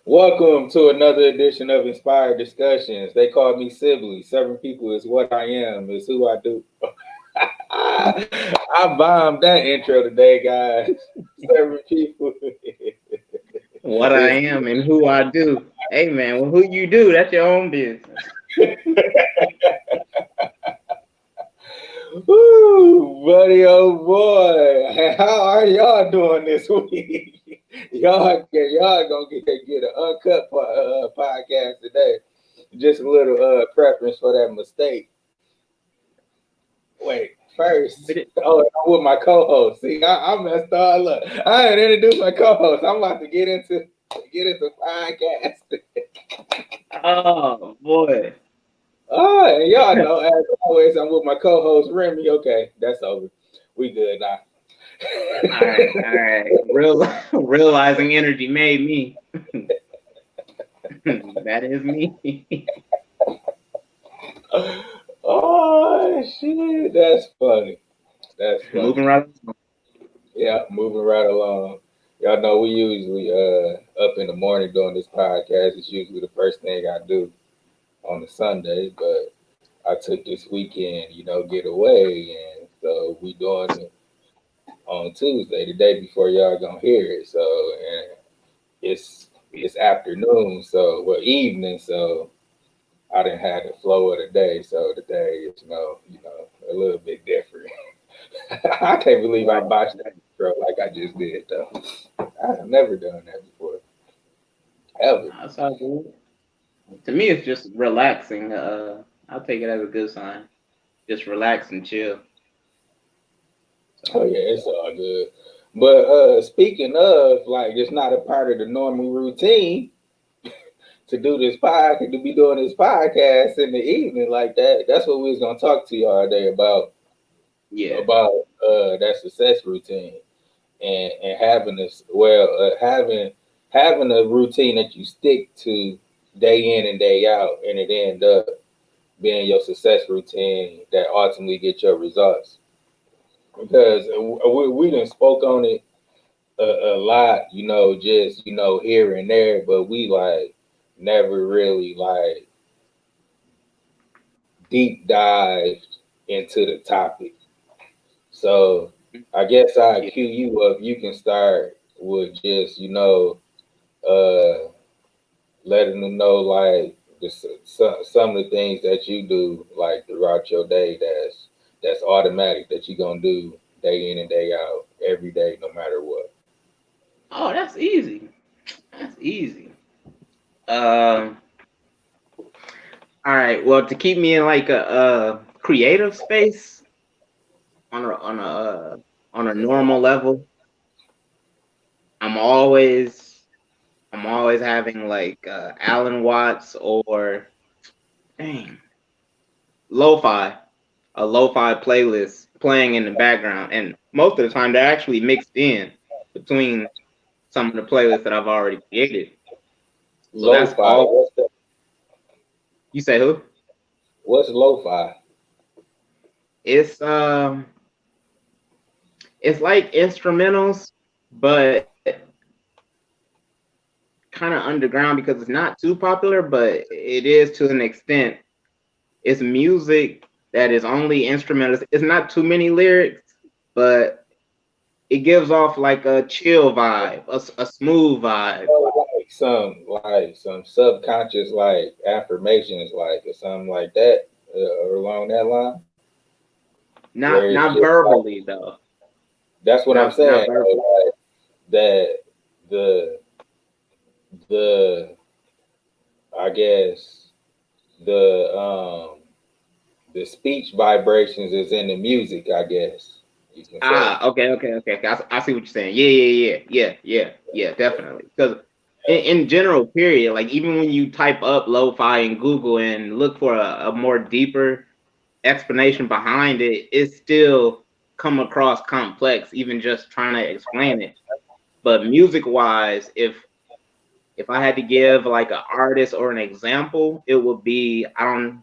Welcome to another edition of Inspired Discussions. They call me Sibley. Seven people is what I am, is who I do. I bombed that intro today, guys. Seven people. What I It's, am and who I do. Hey man, well, who you do, that's your own business. woo, buddy, oh boy. How are y'all doing this week? y'all gonna get an uncut podcast today. Just a little preference for that mistake. Wait, first. With it. Oh, I'm with my co-host. See, I messed all up. I ain't introduced my co-host. I'm about to get into podcast. Oh boy. Oh, and y'all know, as always, I'm with my co-host Remy. Okay, that's over. We good now. All right. Realizing energy made me. That is me. Oh shit, that's funny. That's Moving funny. right along. Yeah, moving right along. Y'all know we usually up in the morning doing this podcast. It's usually the first thing I do on a Sunday, but I took this weekend, get away, and so we doing it on Tuesday, the day before y'all gonna hear it. So and it's afternoon, so well evening, so I didn't have the flow of the day. So the day is a little bit different. I can't believe I botched that intro like I just did though. I've never done that before, ever. That's all good. To me, it's just relaxing. I'll take it as a good sign. Just relax and chill. Oh So, yeah, it's all good. But speaking of, like, it's not a part of the normal routine to do this podcast, to be doing this podcast in the evening like that. That's what we was gonna talk to y'all today yeah. about that success routine and having this having a routine that you stick to day in and day out, and it end up being your success routine that ultimately get your results. Because we done spoke on it a lot, just here and there, but we like never really like deep dived into the topic. So I guess I Yeah. cue you up. You can start with just uh letting them know like some of the things that you do like throughout your day that's automatic that you're gonna do day in and day out every day no matter what. Oh, that's easy. That's easy. Um. All right. Well, to keep me in like a creative space on a normal level, I'm always I'm always having like Alan Watts or dang lo-fi a lo-fi playlist playing in the background, and most of the time they're actually mixed in between some of the playlists that I've already created. So that's Lo-fi, all. You say who? what's lo-fi? It's it's like instrumentals, but kind of underground because it's not too popular, but it is to an extent. It's music that is only instrumental. It's not too many lyrics, but it gives off like a chill vibe, a smooth vibe. Like some subconscious like affirmations like or something like that or along that line where Not it's not just like verbally though. that's what I'm Not saying verbally. like that the the I guess the speech vibrations is in the music, I guess you can say. Okay. I see what you're saying. Yeah. Definitely. Because in general, period, like even when you type up lo-fi in Google and look for a more deeper explanation behind it, it still come across complex, even just trying to explain it. But music wise, if I had to give like an artist or an example, it would be I don't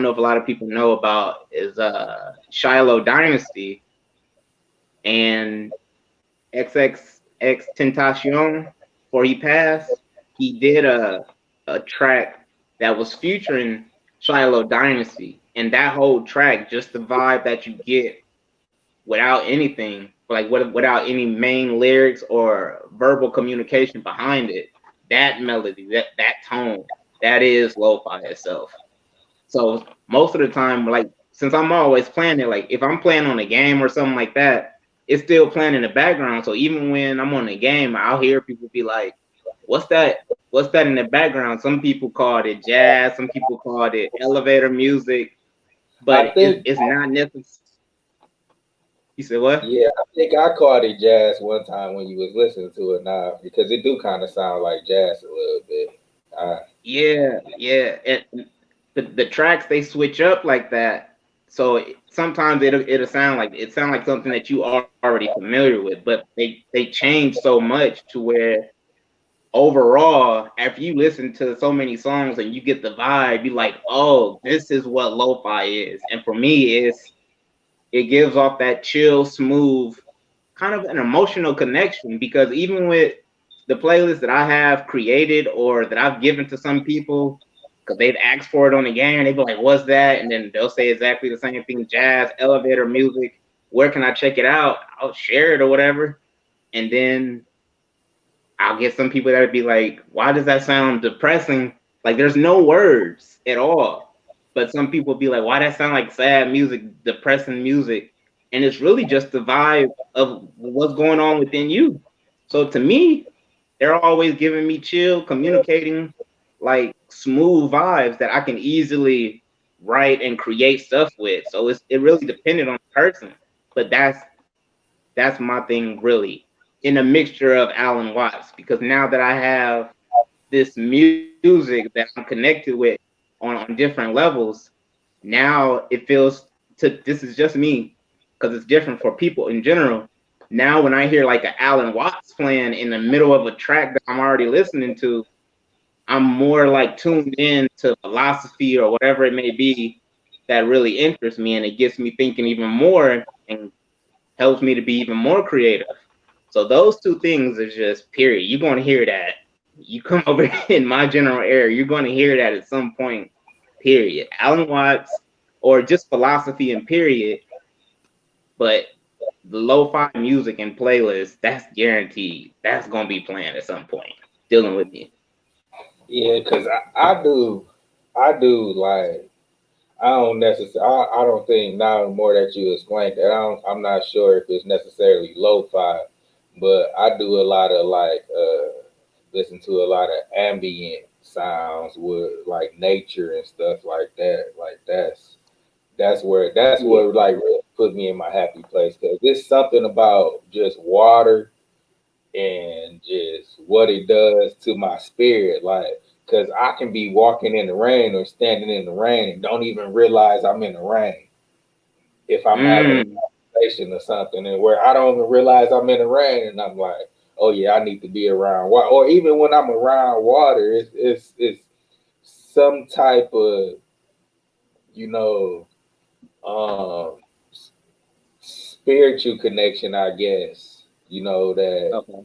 know if a lot of people know about is Shiloh Dynasty and XXX Tentacion before he passed. he did a track that was featuring Shiloh Dynasty, and that whole track, just the vibe that you get without anything, like without any main lyrics or verbal communication behind it, that melody, that tone, that is lo-fi itself. So most of the time, like since I'm always playing it, like if I'm playing on a game or something like that, it's still playing in the background. So even when I'm on the game, I'll hear people be like, "What's that? What's that in the background?" Some people called it jazz, some people called it elevator music, I but think, it's not necessary. You said what? yeah, I think I called it jazz one time when you was listening to it now because it do kind of sound like jazz a little bit. Yeah, yeah. And the tracks they switch up like that, so sometimes it'll sound like something that you are already familiar with, but they change so much to where overall, after you listen to so many songs and you get the vibe, you're like, oh, this is what lo-fi is. And for me, it gives off that chill, smooth, kind of an emotional connection because even with the playlist that I have created or that I've given to some people, because they've asked for it on the game, they'd be like, "What's that?" And then they'll say exactly the same thing: jazz, elevator music. Where can I check it out? I'll share it or whatever, and then I'll get some people that would be like, "Why does that sound depressing?" Like there's no words at all. But some people be like, "Why that sound like sad music, depressing music?" And it's really just the vibe of what's going on within you. So to me, they're always giving me chill, communicating like smooth vibes that I can easily write and create stuff with. So it really depended on the person. But that's my thing really in a mixture of Alan Watts because now that I have this music that I'm connected with on different levels, now it feels this is just me because it's different for people in general. Now when I hear like an Alan Watts playing in the middle of a track that I'm already listening to, I'm more like tuned in to philosophy or whatever it may be that really interests me and it gets me thinking even more and helps me to be even more creative. So those two things are just period. You're going to hear that. You come over in my general area, you're going to hear that at some point. Period. Alan Watts or just philosophy and period. But the lo-fi music and playlists, that's guaranteed. That's going to be playing at some point. Dealing with me. Yeah, because I do like, I don't necessarily, I don't think now the more that you explained that, I'm not sure if it's necessarily lo-fi, but I do a lot of like, listen to a lot of ambient sounds with like nature and stuff like that. Like that's where Yeah. like really put me in my happy place because there's something about just water and just what it does to my spirit. Like, because I can be walking in the rain or standing in the rain and don't even realize I'm in the rain if I'm having a Mm, conversation or something, and where I don't even realize I'm in the rain, and I'm like, oh yeah, I need to be around water. Or even when I'm around water, it's some type of, you know, um, spiritual connection, I guess. You know that okay.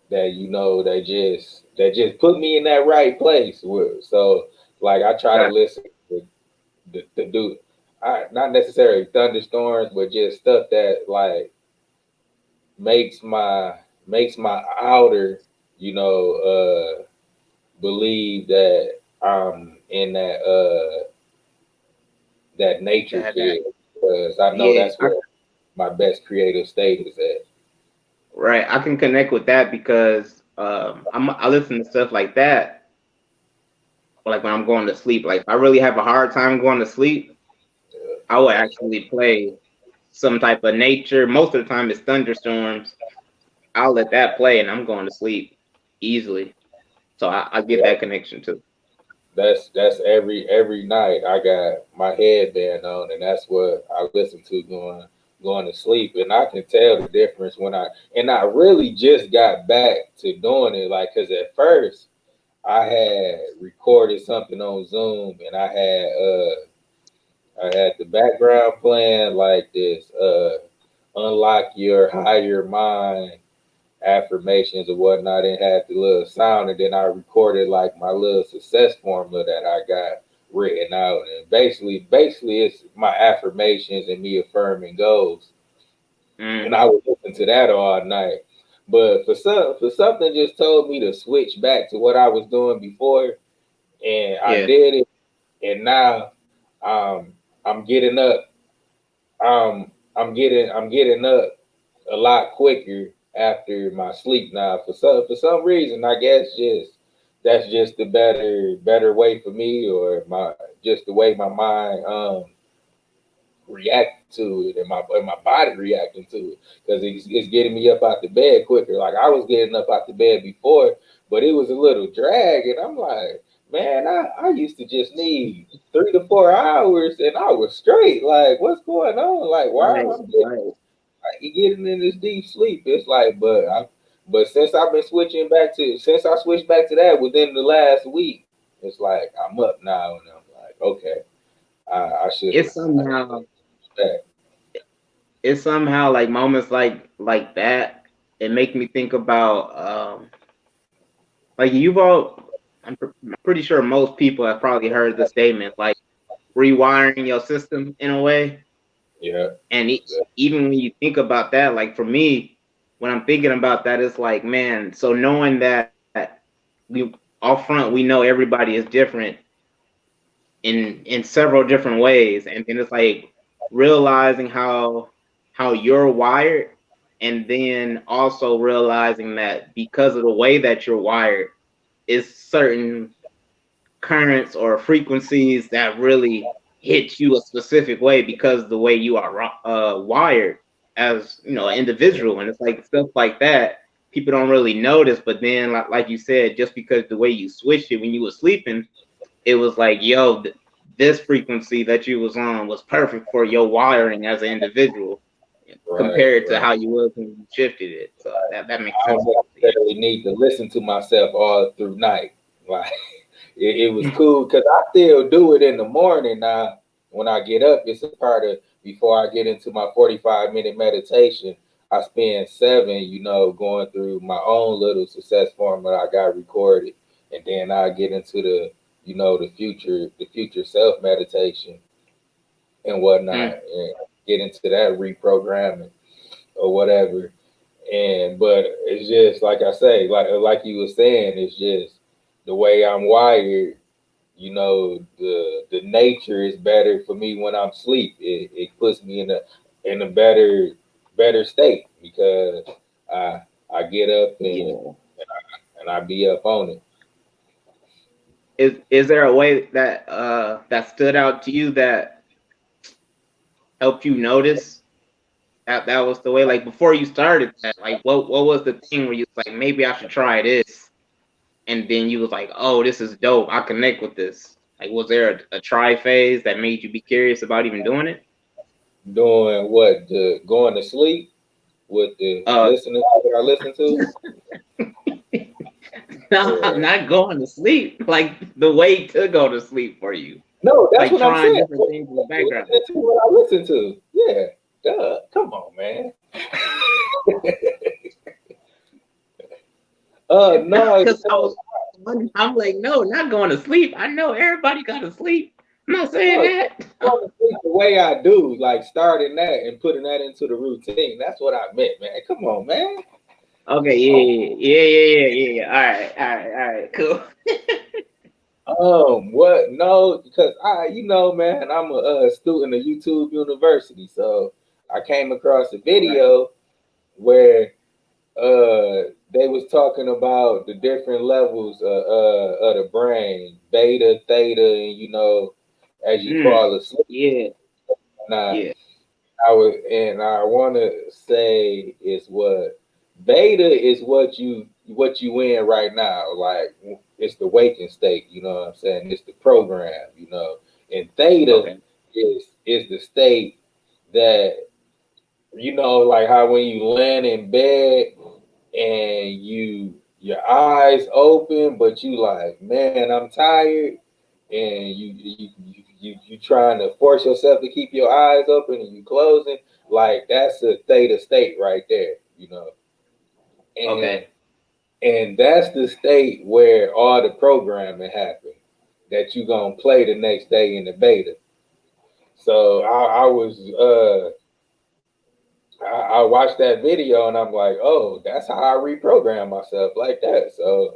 that you know that just put me in that right place. So like I try to Got listen to do, not necessarily thunderstorms, but just stuff that like makes my outer, you know, believe that I'm in that nature that. field because I know Yeah. that's where my best creative state is at. Right. I can connect with that because I listen to stuff like that like when I'm going to sleep. Like if I really have a hard time going to sleep, I would actually play some type of nature. Most of the time it's thunderstorms. I'll let that play and I'm going to sleep easily. So I get Yeah, that connection too. that's every night. I got my headband on, and that's what I listen to going to sleep. And I can tell the difference when I really just got back to doing it. Like, cause at first I had recorded something on Zoom, and I had the background playing like this. Unlock your higher mind affirmations or whatnot, and had the little sound, and then I recorded like my little success formula that I got written out, and basically it's my affirmations and me affirming goals, and I Mm-hmm. was listening to that all night. But for something just told me to switch back to what I was doing before, and I Yeah. did it, and now I'm getting up. I'm getting up a lot quicker after my sleep now. For some reason, I guess just that's just the better way for me, or my just the way my mind react to it, and my body reacting to it, because it's getting me up out the bed quicker. Like I was getting up out the bed before, but it was a little drag, and I'm like, man, I used to just need 3 to 4 hours, and I was straight. Like, what's going on? Like, why am Right. I getting Right. like, getting in this deep sleep? It's like, but since I switched back to that within the last week, it's like I'm up now, and I'm like, okay, I should It's have somehow that. it's somehow like moments like that. It make me think about like you've all. I'm pretty sure most people have probably heard the statement like rewiring your system in a way. Yeah. And even when you think about that, like for me, when I'm thinking about that, it's like, man, so knowing that we off front we know everybody is different in several different ways, and then it's like realizing how you're wired, and then also realizing that because of the way that you're wired, is certain currents or frequencies that really hit you a specific way because the way you are wired as an individual, and it's like stuff like that people don't really notice, but then like you said, just because the way you switched it when you were sleeping, it was like, yo, this frequency that you was on was perfect for your wiring as an individual Right, compared to right. how you was when you shifted it. So that makes I sense. don't Yeah. necessarily need to listen to myself all through night. Like it was cool because I still do it in the morning now. When I get up, it's a part of before I get into my 45-minute meditation. I spend 7, going through my own little success formula I got recorded, and then I get into the future self meditation and whatnot, Mm. and get into that reprogramming or whatever. But it's just like I say, like you were saying, it's just the way I'm wired. The nature is better for me when I'm asleep. It puts me in a better state because I I get up Yeah. and I be up on it. Is there a way that stood out to you that helped you notice that was the way? Like before you started that, like what was the thing where you was like, maybe I should try this, and then you was like, oh, this is dope. I connect with this. Like, was there a try phase that made you be curious about even doing it? Doing what? The going to sleep with the Uh, listening to what I listen to. no, I'm Yeah. not going to sleep. Like the way to go to sleep for you, No, that's like what I'm trying saying. different things in the background. Listening to what I listen to. Yeah. Duh. Come on, man. No, Because I'm like, no, not going to sleep. I know everybody got to sleep. I'm not saying no. that. Going to sleep the way I do, like starting that and putting that into the routine. That's what I meant, man. Come on, man. Okay, yeah. All right, cool. What? No, because man, I'm a student of YouTube University, so I came across a Right. video where they was talking about the different levels of the brain, beta, theta, and as you Mm, fall asleep. yeah, Now, yeah. I want to say is what beta is what you in right now. Like it's the waking state. You know what I'm saying? It's the program. And theta Okay. is the state that like how when you land in bed and your eyes open, but you like, man, I'm tired, and you trying to force yourself to keep your eyes open and you closing, like that's a theta state right there. and Okay. and that's the state where all the programming happened that you gonna play the next day in the beta. So I watched that video and I'm like, oh, that's how I reprogram myself like that. So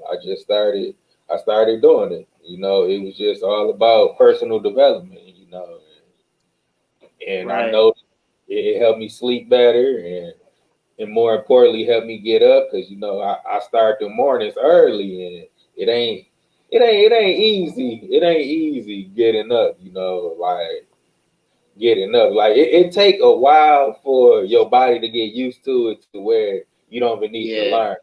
I started doing it. You know, it was just all about personal development, you know, and I Right. know it helped me sleep better and more importantly helped me get up because you know I start the mornings early and it ain't it ain't easy. It ain't easy getting up, you know, like getting up. Like it take a while for your body to get used to it to where you don't even need to Yeah. learn,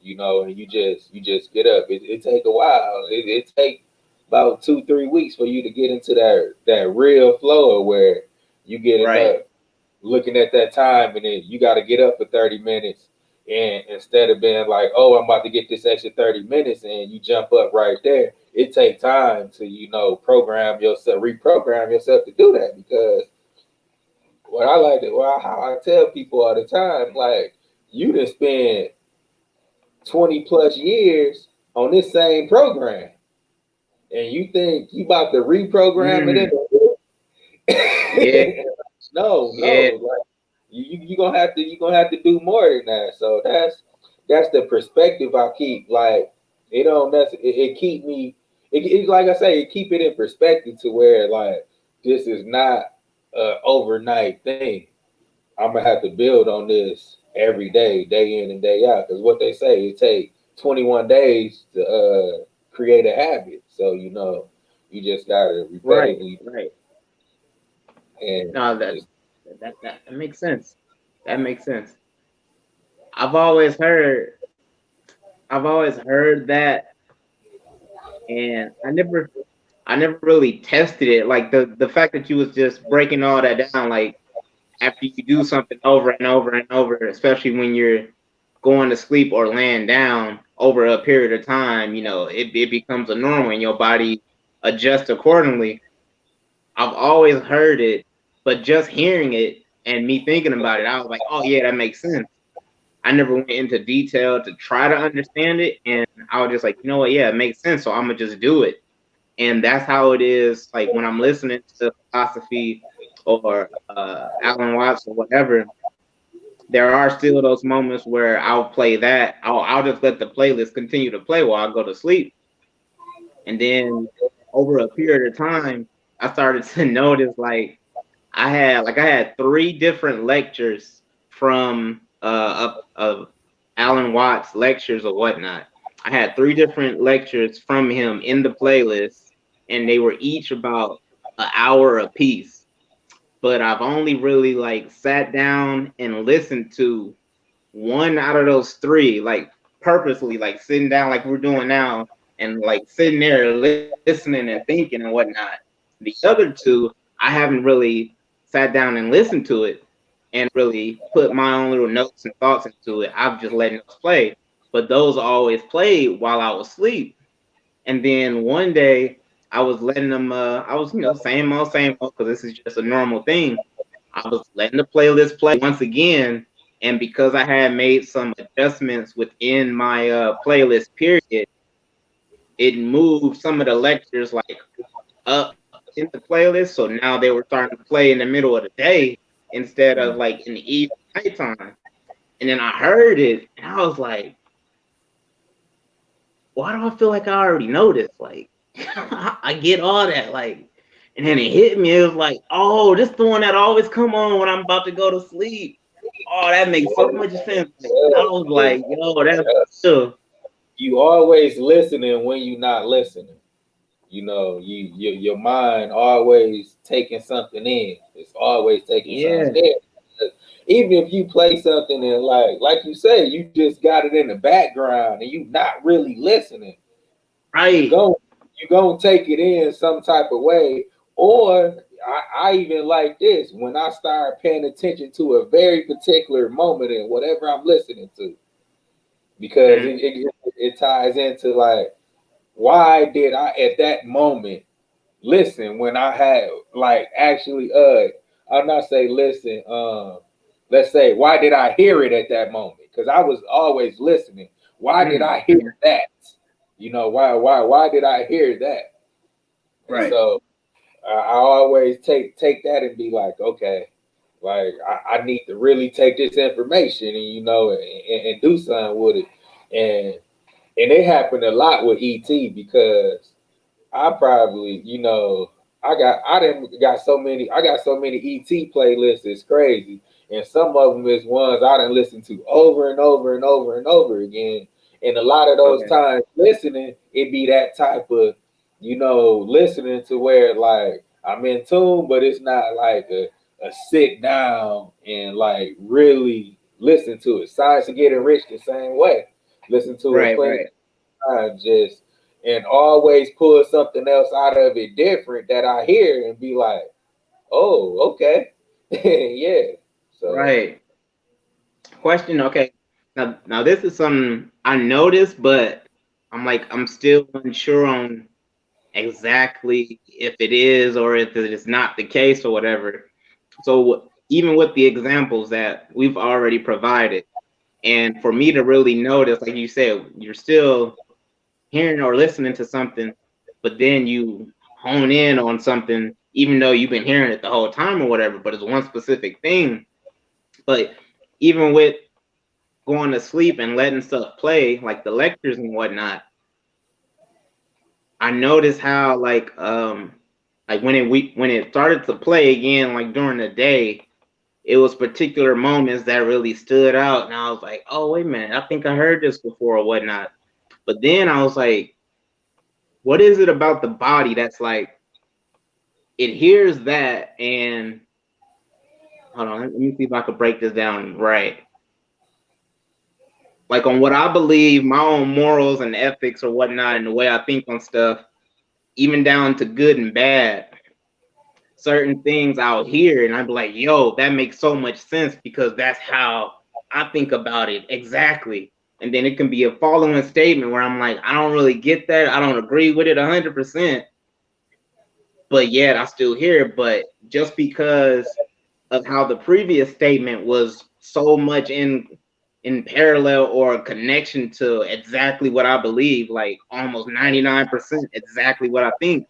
you know, and you just get up. It take a while. It take about 2 3 weeks for you to get into that real flow of where you getting Right. up, looking at that time, and then you got to get up for 30 minutes. And instead of being like, oh, I'm about to get this extra 30 minutes, and you jump up right there, it takes time to, you know, reprogram yourself to do that because what I like to, well, how I tell people all the time, like, you done spend 20 plus years on this same program, and you think you about to reprogram it Mm. Yeah. in? Yeah. No, like you gonna have to do more than that. So that's the perspective I keep. Like it don't it keep me it like I say, it keep it in perspective to where like this is not a overnight thing. I'm gonna have to build on this every day, day in and day out. Because what they say, it take 21 days to create a habit. So you know, you just gotta Right. repetitively Right. and No, it's, that makes sense. That makes sense. I've always heard I've always heard that, and I never really tested it. Like the fact that you was just breaking all that down, like after you do something over and over and over, especially when you're going to sleep or laying down over a period of time, you know, it becomes a normal and your body adjusts accordingly. I've always heard it, but just hearing it and me thinking about it, I was like, oh yeah, that makes sense. I never went into detail to try to understand it, and I was just like, you know what, yeah, it makes sense, so I'm gonna just do it. And that's how it is. Like when I'm listening to philosophy or Alan Watts or whatever, there are still those moments where I'll play that. I'll just let the playlist continue to play while I go to sleep. And then over a period of time, I started to notice I had three different lectures from of Alan Watts lectures or whatnot. I had three different lectures from him in the playlist, and they were each about an hour apiece. But I've only really like sat down and listened to one out of those three, like purposely, like sitting down like we're doing now, and like sitting there listening and thinking and whatnot. The other two, I haven't really sat down and listened to it and really put my own little notes and thoughts into it. I've just letting those play, but those always played while I was asleep. And then one day I was letting them, I was, you know, same old, because this is just a normal thing. I was letting the playlist play once again. And because I had made some adjustments within my playlist period, it moved some of the lectures like up in the playlist. So now they were starting to play in the middle of the day instead of like in the evening nighttime. And then I heard it and I was like, why do I feel like I already know this? Like, I get all that. Like, and then it hit me. It was like, oh, this the one that always come on when I'm about to go to sleep. Oh, that makes so much sense. Like, I was like, yo, that's real. you always listening when you not listening. You know, your mind always taking something in. It's always taking something Yeah, in. Even if you play something and like you say, you just got it in the background and you not really listening. You right. go you gonna take it in some type of way. Or I even like this when I start paying attention to a very particular moment in whatever I'm listening to because Mm, it ties into like why did I at that moment listen when I had like actually I'm not say listen let's say why did I hear it at that moment because I was always listening. Why did I Mm-hmm. hear that? You know, why did I hear that? And Right. so I always take that and be like, okay, like I need to really take this information and and do something with it. And it happened a lot with ET because I probably, I got so many ET playlists, it's crazy. And some of them is ones I done listened to over and over and over and over again. And a lot of those Okay. times listening, it be that type of, listening to where like I'm in tune, but it's not like a sit down and like really listen to it. Science to get enriched the same way. Listen to it Right. plenty Right. time just and always pull something else out of it different that I hear and be like, oh, okay. Yeah. So Right. Question. Okay. Now this is something I noticed, but I'm still unsure on exactly if it is or if it is not the case or whatever. So even with the examples that we've already provided, and for me to really notice, like you said, you're still hearing or listening to something, but then you hone in on something, even though you've been hearing it the whole time or whatever, but it's one specific thing. But even with going to sleep and letting stuff play, like the lectures and whatnot, I noticed how like when it started to play again, like during the day, it was particular moments that really stood out, and I was like, oh wait a minute, I think I heard this before or whatnot. But then I was like, what is it about the body that's like it hears that and hold on, let me see if I could break this down right. Like on what I believe, my own morals and ethics or whatnot, and the way I think on stuff, even down to good and bad, certain things I'll hear and I'd be like, yo, that makes so much sense because that's how I think about it exactly. And then it can be a following statement where I'm like, I don't really get that. I don't agree with it 100%, but yet I still hear it. But just because of how the previous statement was so much in parallel or connection to exactly what I believe, like almost 99% exactly what I think,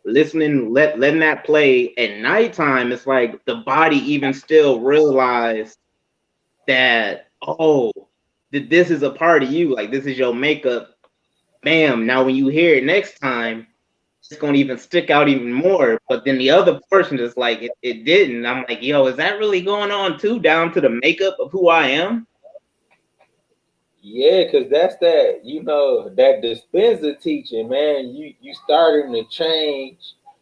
letting that play at nighttime, it's like the body even still realize that, oh, this is a part of you, like this is your makeup. Bam, now when you hear it next time, it's gonna even stick out even more. But then the other portion is like it didn't. I'm like, yo, is that really going on too, down to the makeup of who I am? yeah, because that's that, that dispenser teaching, man. You starting to change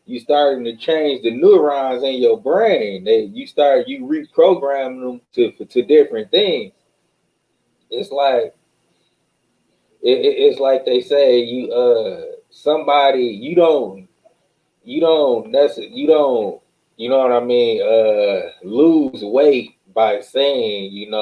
the neurons in your brain. You reprogram them to different things. It's like it's like they say somebody you don't you know what I mean lose weight by saying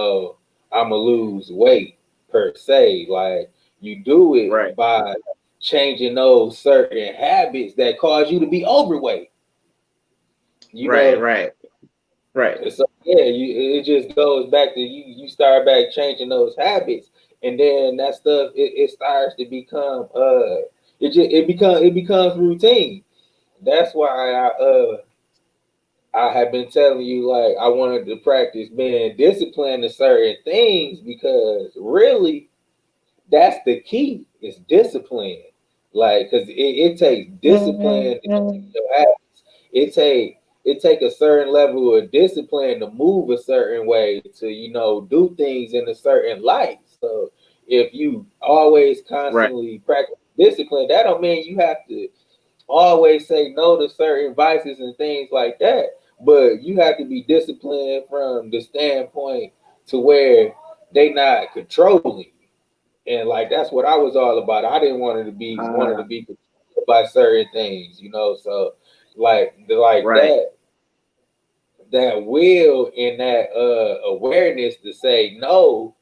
I'ma lose weight per se. Like you do it Right, by changing those certain habits that cause you to be overweight. You right, know, right, right, so yeah, it just goes back to you start back changing those habits, and then that stuff it starts to become it becomes routine. That's why I have been telling you like I wanted to practice being disciplined to certain things because really that's the key is discipline. Like because it takes discipline to change your habits. It take a certain level of discipline to move a certain way to do things in a certain light. So if you always right. constantly practice discipline, that don't mean you have to always say no to certain vices and things like that. But you have to be disciplined from the standpoint to where they not controlling you. And like that's what I was all about. I didn't want to be wanted to Uh, be controlled by certain things. So like right. that will and that awareness to say no,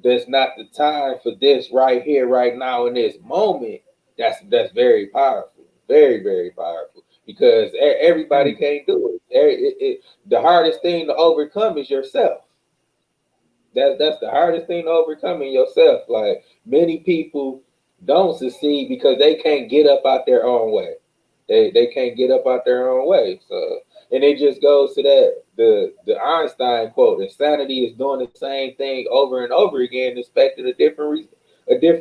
that's not the time for this right here, right now in this moment. That's very powerful, very very powerful because everybody Mm. can't do it. The hardest thing to overcome is yourself. that's the hardest thing to overcome in yourself. Like many people don't succeed because they can't get up out their own way. They can't get up out their own way. So and it just goes to that the Einstein quote: insanity is doing the same thing over and over again, expecting a different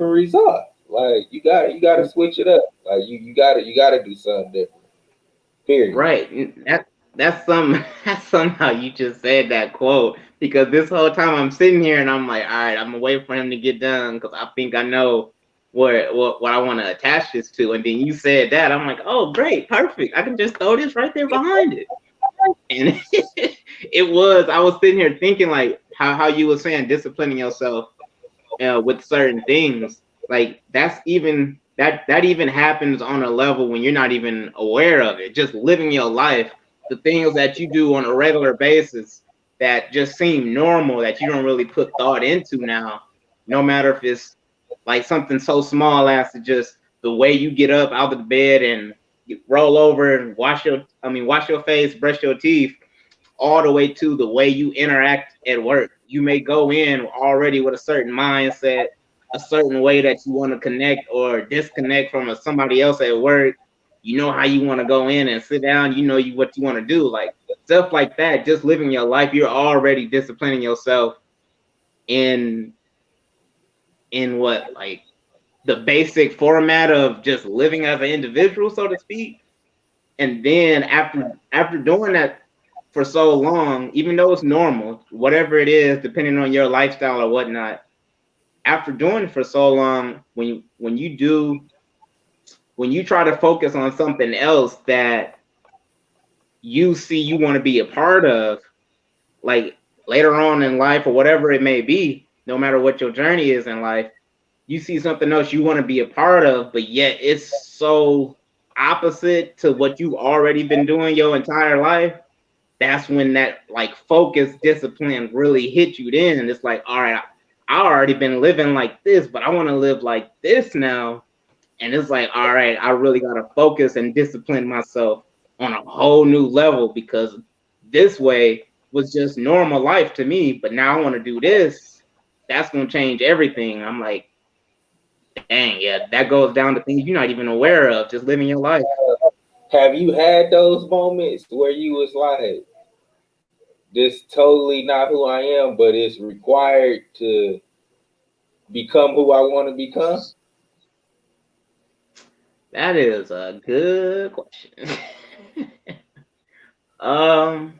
result. Like you gotta switch it up. Like you gotta do something different. Period. Right. That's some that's somehow you just said that quote because this whole time I'm sitting here and I'm like, all right, I'm gonna wait for him to get done because I think I know what I want to attach this to. And then you said that I'm like, oh great, perfect. I can just throw this right there behind it. And I was sitting here thinking like how you were saying disciplining yourself with certain things. Like that even happens on a level when you're not even aware of it. Just living your life, the things that you do on a regular basis that just seem normal that you don't really put thought into now. No matter if it's like something so small as to just the way you get up out of the bed and roll over and wash your face, brush your teeth, all the way to the way you interact at work. You may go in already with a certain mindset, a certain way that you want to connect or disconnect from somebody else at work. You know how you want to go in and sit down. You know what you want to do. Like stuff like that. Just living your life. You're already disciplining yourself in what like the basic format of just living as an individual, so to speak. And then after doing that for so long, even though it's normal, whatever it is, depending on your lifestyle or whatnot, after doing it for so long, when you try to focus on something else that you see you want to be a part of, like later on in life or whatever it may be, no matter what your journey is in life, you see something else you want to be a part of, but yet it's so opposite to what you've already been doing your entire life. That's when that like focus discipline really hit you then. And it's like, all right, I already been living like this, but I want to live like this now. And it's like, all right, I really got to focus and discipline myself on a whole new level because this way was just normal life to me. But now I want to do this. That's going to change everything. I'm like, dang, yeah, that goes down to things you're not even aware of, just living your life. Have you had those moments where you was like, this totally not who I am, but it's required to become who I want to become? That is a good question. um,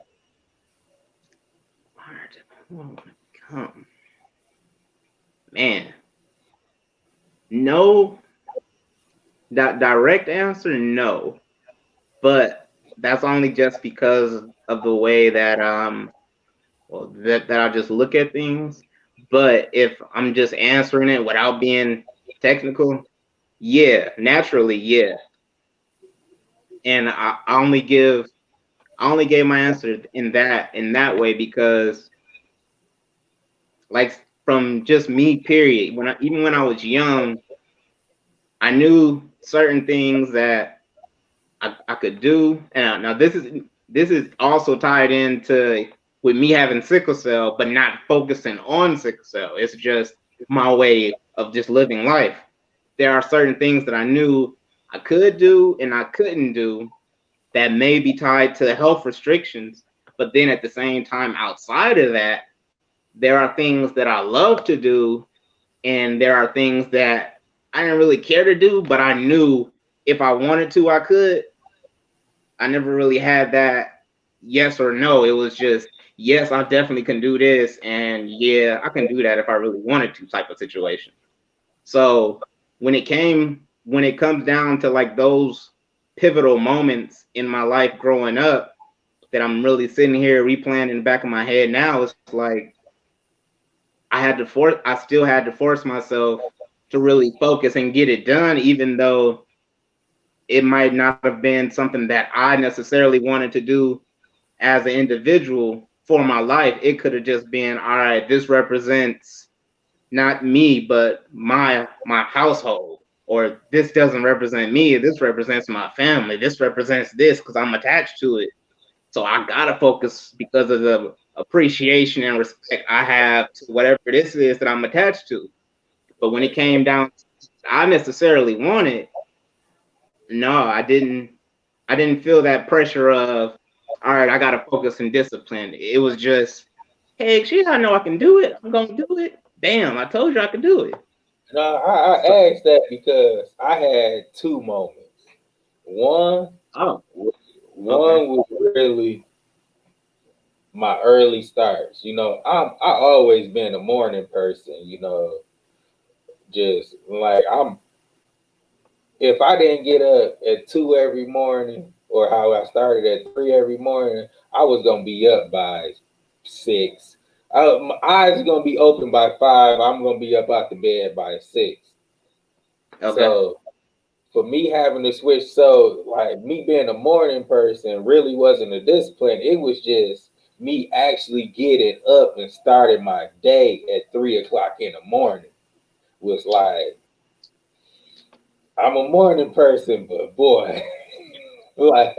man, no. That direct answer, no. But that's only just because of the way that that I just look at things. But if I'm just answering it without being technical, yeah, naturally, yeah. And I only gave my answer in that way because like from just me, period. Even when I was young, I knew certain things that I could do. And now this is also tied into with me having sickle cell, but not focusing on sickle cell. It's just my way of just living life. There are certain things that I knew I could do and I couldn't do that may be tied to health restrictions. But then at the same time, outside of that, there are things that I love to do, and there are things that I didn't really care to do, but I knew if I wanted to, I could. I never really had that yes or no. It was just, yes, I definitely can do this, and yeah, I can do that if I really wanted to type of situation. So when it comes down to like those pivotal moments in my life growing up that I'm really sitting here replaying in the back of my head now, it's like I still had to force myself to really focus and get it done, even though it might not have been something that I necessarily wanted to do as an individual for my life. It could have just been, all right, this represents not me, but my household, or this doesn't represent me. This represents my family. This represents this because I'm attached to it. So I gotta focus because of appreciation and respect I have to whatever this is that I'm attached to. But when it came down to I necessarily wanted, no, I didn't feel that pressure of, all right, I gotta focus and discipline. It was just, hey, shit, I know I can do it. I'm gonna do it. Damn, I told you I could do it. No, So, I asked that because I had two moments. One, oh, okay. one was really my early starts. I always been a morning person. Just like I'm. If I didn't get up at 2 every morning, or how I started at 3 every morning, I was gonna be up by 6. My eyes are gonna be open by 5. I'm gonna be up out the bed by 6. Okay. So for me having to switch, so like me being a morning person really wasn't a discipline. It was just me actually getting up and starting my day at 3 o'clock in the morning. Was like, I'm a morning person, but boy, like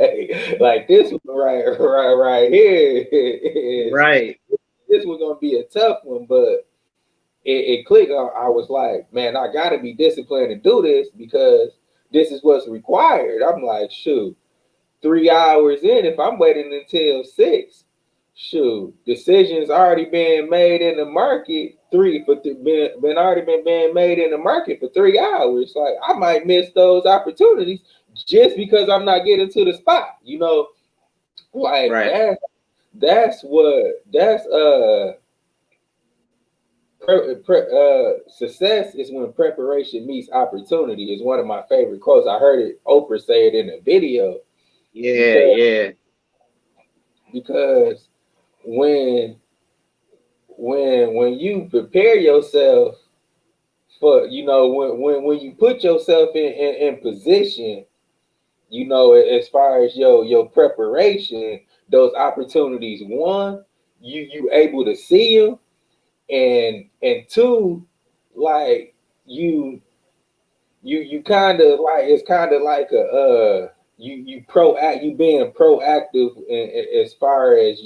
like this one right here is, Right. this was gonna be a tough one, but it clicked. I was like, man, I gotta be disciplined to do this because this is what's required. I'm like, shoot, 3 hours in, if I'm waiting until 6, shoot, decisions already been made in the market. Been already been being made in the market for 3 hours. Like I might miss those opportunities just because I'm not getting to the spot. Like Right. that's success is when preparation meets opportunity is one of my favorite quotes. I heard it Oprah say it in a video Yeah, because yeah. because when when you prepare yourself for when you put yourself in position, as far as your preparation, those opportunities, one, you able to see them, and two, like you kind of like, it's kind of like a you being proactive as far as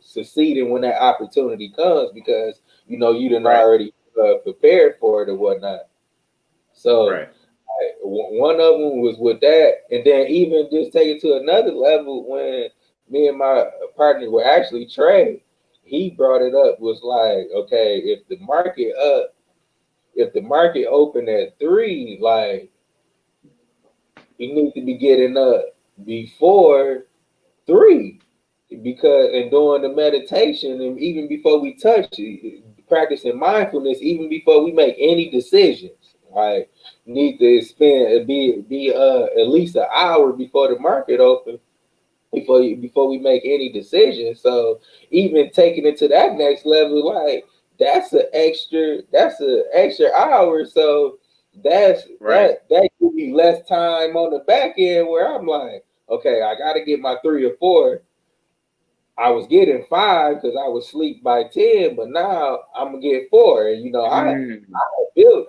succeeding when that opportunity comes, because you didn't Right. already prepared for it or whatnot. So Right. one of them was with that, and then even just take it to another level when me and my partner were actually trade. He brought it up, was like, okay, if the market opened at 3, like you need to be getting up before 3, because and doing the meditation, and even before we touch it, practicing mindfulness, even before we make any decisions. Like need to spend be at least an hour before the market open, before we make any decisions. So even taking it to that next level, like that's an extra hour. So Right. that gives me less time on the back end where I'm like, okay, I got to get my 3 or 4. I was getting 5 because I was sleep by 10, but now I'm gonna get 4. And Mm,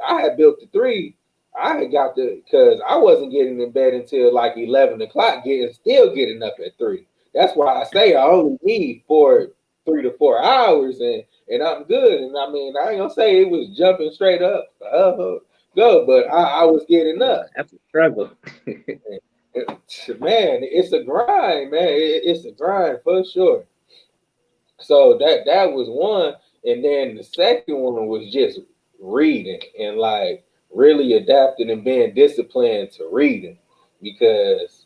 I had built the 3. I had got the because I wasn't getting in bed until like 11 o'clock, still getting up at 3. That's why I say I only need 3 to 4 hours, and I'm good. And I mean, I ain't gonna say it was jumping straight up, go, but I was getting up. that's a struggle. Man, it's a grind, man. It's a grind for sure. So that was one, and then the second one was just reading, and like really adapting and being disciplined to reading, because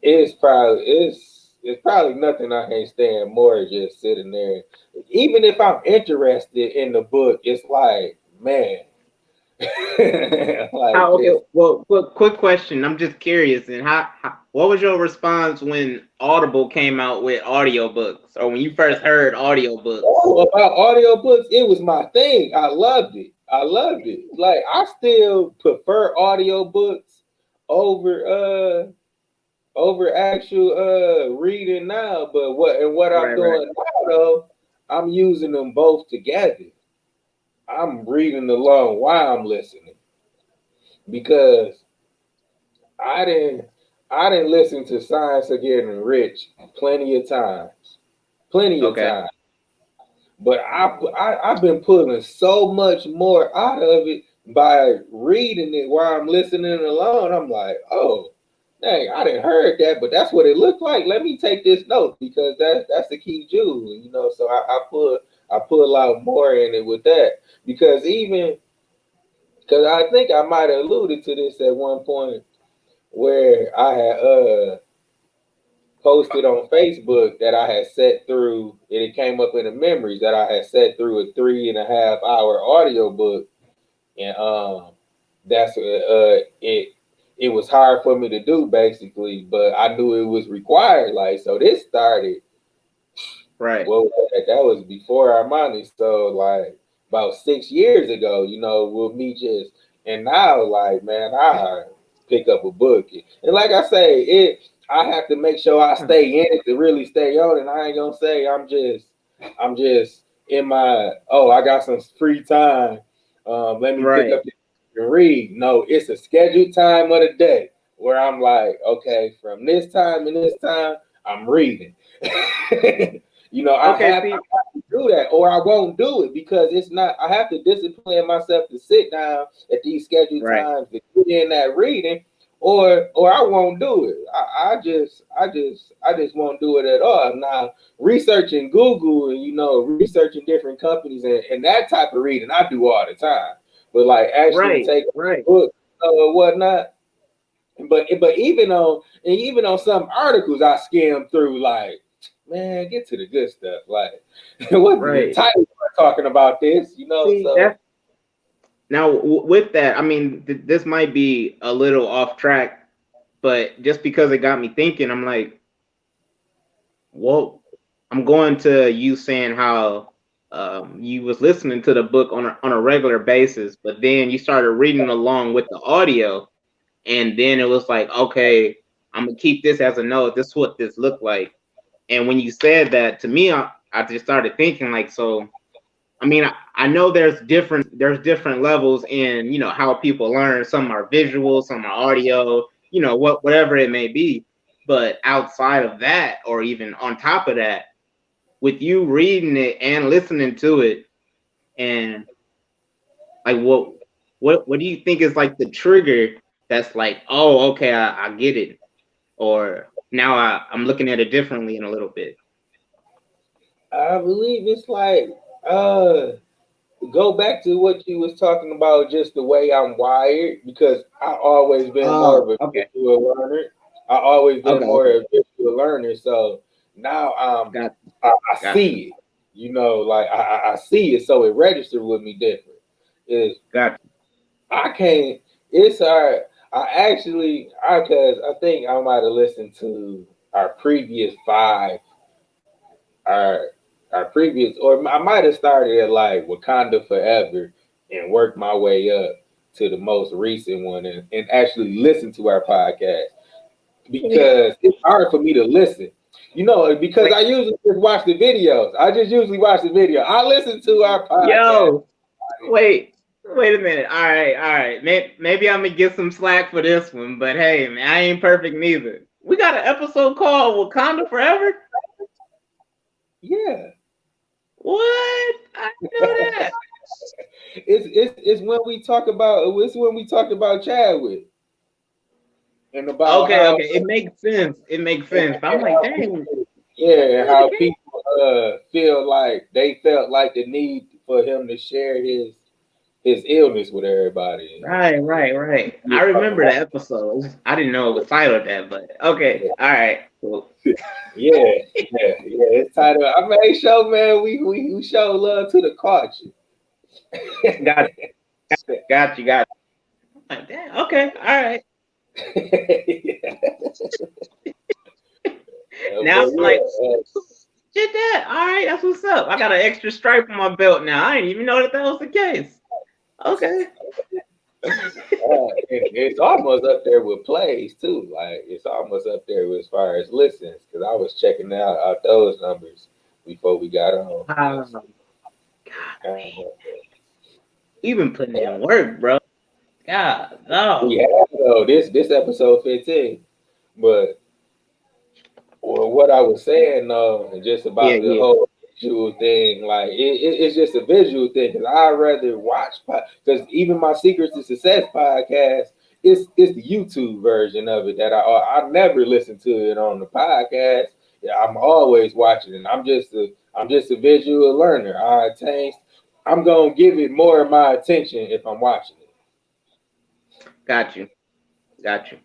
it's probably nothing I can't stand more, just sitting there. Even if I'm interested in the book, it's like, man, like How, okay, just well, quick question. I'm just curious. And what was your response when Audible came out with audiobooks, or when you first heard audiobooks? oh, about audiobooks, it was my thing. I loved it. I loved it. Like I still prefer audiobooks over actual reading now. But what I'm Right, right. doing now though, I'm using them both together. I'm reading along while I'm listening, because I didn't listen to Science of Getting Rich plenty of times. Plenty of Okay. times. But I've been pulling so much more out of it by reading it while I'm listening alone. I'm like, oh, dang, I didn't heard that, but that's what it looked like. Let me take this note because that's the key jewel, you know. So I pull out more in it with that because even because I think I might have alluded to this at one point where I had posted on Facebook that I had sat through, and it came up in the memories that I had sat through a 3.5 hour audio book, and that's it. It was hard for me to do basically, but I knew it was required. Like so, this started. Right. Well, that was before Armani, so like about 6 years ago, you know, with me just and now, like man, I pick up a book, and like I say, I have to make sure I stay in it to really stay on it. And I ain't gonna say I'm just in my I got some free time. Let me pick Right. up and read. No, it's a scheduled time of the day where I'm like, okay, from this time and this time, I'm reading. You know, Okay. I See. have to do that, or I won't do it because it's not. I have to discipline myself to sit down at these scheduled Right. times to get in that reading, or I won't do it. I just won't do it at all. Now, researching Google and researching different companies and that type of reading, I do all the time. But like actually Right. take Right. a book or whatnot. But even on some articles I skim through like, man, get to the good stuff. Like what the Right. title talking about this, you know? See, So that's now with that. I mean, this might be a little off track, but just because it got me thinking, I'm like, well, I'm going to you saying how you was listening to the book on a regular basis, but then you started reading along with the audio, and then it was like, okay, I'm gonna keep this as a note. This is what this looked like. And when you said that to me, I just started thinking like, so I mean, I know there's different levels in how people learn. Some are visual, some are audio, whatever it may be. But outside of that, or even on top of that, with you reading it and listening to it, and like what do you think is like the trigger that's like, oh, okay, I get it, or now I'm looking at it differently in a little bit. I believe it's like uh go back to what you was talking about, just the way I'm wired, because I always been more of Oh, a okay, visual learner. I always been more okay, of a visual learner. So now got I got see it, like I see it, so it registers with me different. Is got I can't. It's hard. Because I think I might have listened to our previous five, our our previous, or I might have started at like Wakanda Forever and worked my way up to the most recent one and actually listen to our podcast because it's hard for me to listen. Because Wait, I usually just watch the videos. I just usually watch the video. I listen to our podcast. yo, wait a minute. All right. Maybe I'm gonna get some slack for this one, but hey, man, I ain't perfect neither. We got an episode called Wakanda Forever. Yeah. What? I didn't know that. It's when we talk about it's when we talked about Chadwick and about how Okay. It makes sense. It makes and, sense. But I'm and like, how dang, people yeah, and really the how case? people feel like they felt like the need for him to share his illness with everybody. Right. We I were talking remember the about episode. I didn't know it was titled that, but okay. All right. Cool. it's titled. I made sure, man. We show love to the culture. Got got you. Like, damn. Okay. All right. Now But I'm yeah, like, shit that. All right, that's what's up. I got an extra stripe on my belt now. I didn't even know that was the case. Okay. it's almost up there with plays too. Like it's almost up there as far as listens because I was checking out those numbers before we got on. God, Uh, we've been putting in work, bro. God, we no. have though this episode 15, but well, what I was saying though, and just Yeah, about the yeah. whole visual thing. Like it's just a visual thing. Cause I'd rather watch because even my Secrets to Success podcast, it's the YouTube version of it that I never listen to it on the podcast. Yeah, I'm always watching it. I'm just a visual learner. I'm gonna give it more of my attention if I'm watching it. Got you. Got you.